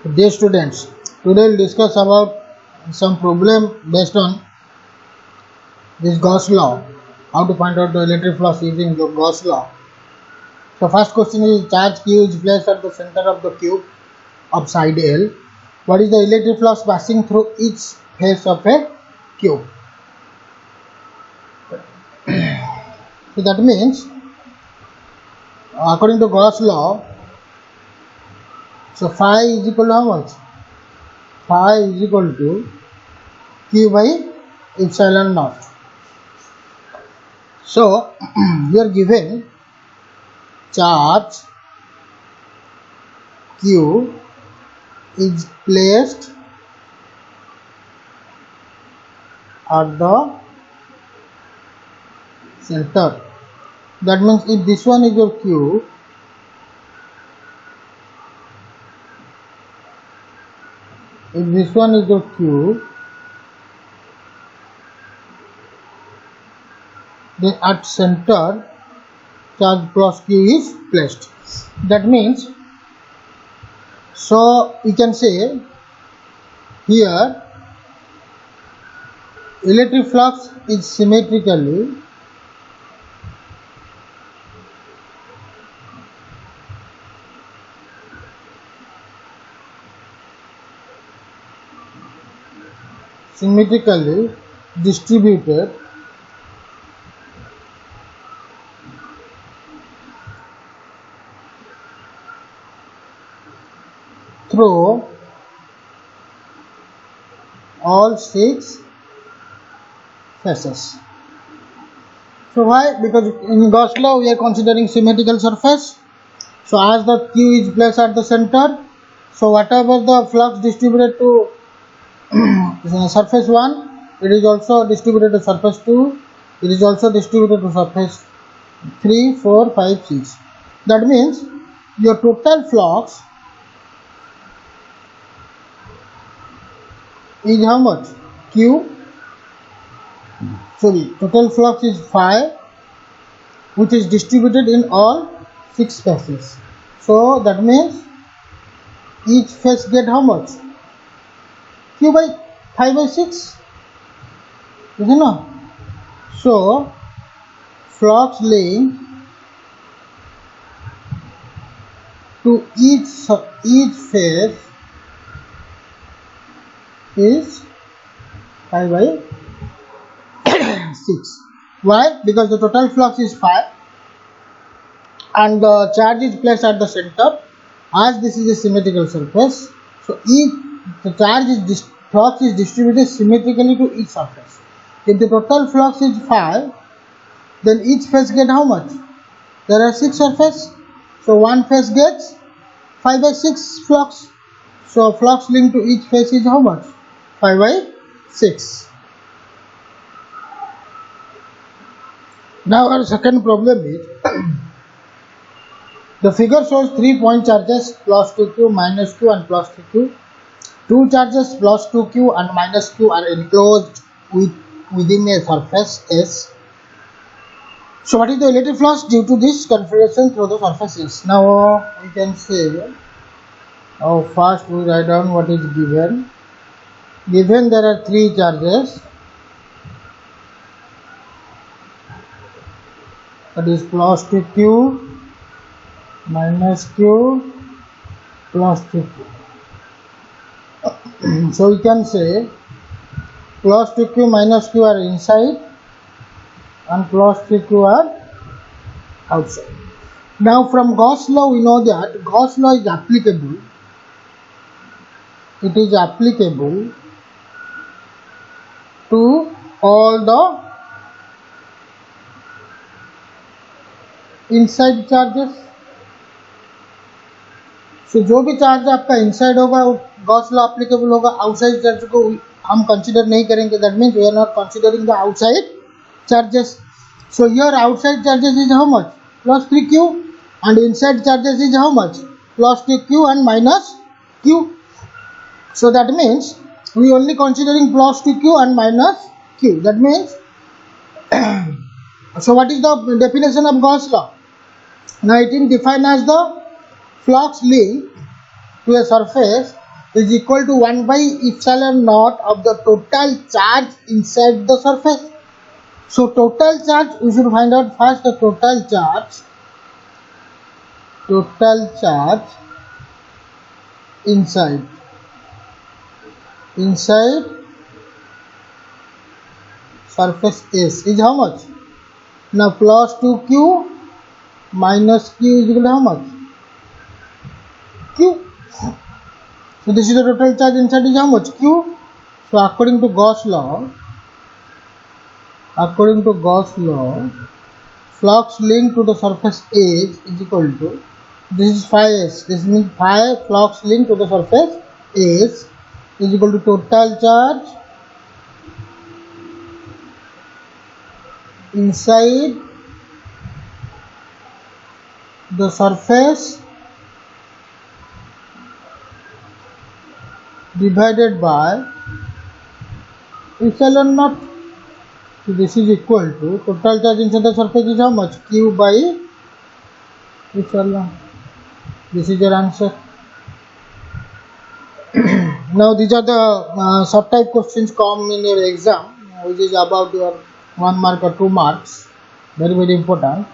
Dear students, today we'll discuss about some problem based on this Gauss law. How to find out the electric flux using the Gauss law. So first question is, charge Q is placed at the center of the cube of side L. What is the electric flux passing through each face of a cube? So that means, according to Gauss law, so phi is equal to how much? Phi is equal to Q by epsilon naught. So we are given charge Q is placed at the center. That means if this one is your Q, then at center charge plus Q is placed. That means, so we can say here electric flux is symmetrically distributed through all 6 faces. So why? Because in Gauss law we are considering symmetrical surface. So as the Q is placed at the center, so whatever the flux distributed to surface 1, it is also distributed to surface 2, it is also distributed to surface 3, 4, 5, 6. That means your total flux is how much? Q. Total flux is phi, which is distributed in all 6 faces. So that means each face get how much? Q by 5 by 6, is it not? So flux link to each face is 5 by 6. Why? Because the total flux is 5 and the charge is placed at the center. As this is a symmetrical surface, so if the flux is distributed symmetrically to each surface. If the total flux is 5, then each face gets how much? There are 6 surfaces, so one face gets 5 by 6 flux. So flux linked to each face is how much? 5 by 6. Now our second problem is the figure shows 3 point charges plus 2q, minus q and plus 3q. 2 charges plus 2q and minus q are enclosed within a surface S. So what is the electric flux due to this configuration through the surface S? Now we can say, first we write down what is given. Given there are 3 charges, that is plus 2q, minus q, plus 2q. So we can say plus 2q minus q are inside and plus 3q are outside. Now from Gauss law we know that Gauss law is applicable. It is applicable to all the inside charges. So जो भी charge आपका inside होगा वो Gauss law applicable होगा, outside charge को हम consider नहीं करेंगे. That means we are not considering the outside charges. So here outside charges is how much? Plus 3q and inside charges is how much? Plus 2q and minus q. So that means we only considering plus 2q and minus q. That means so what is the definition of Gauss law? Now it is defined as the flux link to a surface is equal to 1 by epsilon naught of the total charge inside the surface. So total charge, we should find out first the total charge inside surface S is how much? Now plus 2q minus q is equal to how much? Q. So this is the total charge inside is how much? Q. So according to Gauss law, flux linked to the surface edge is equal to, this is phi s, this means phi flux linked to the surface S is equal to total charge inside the surface divided by epsilon naught. So this is equal to total charge inside the surface is how much? Q by epsilon. This is your answer. Now these are the sub-type questions come in your exam, which is about your 1 mark or 2 marks. Very important.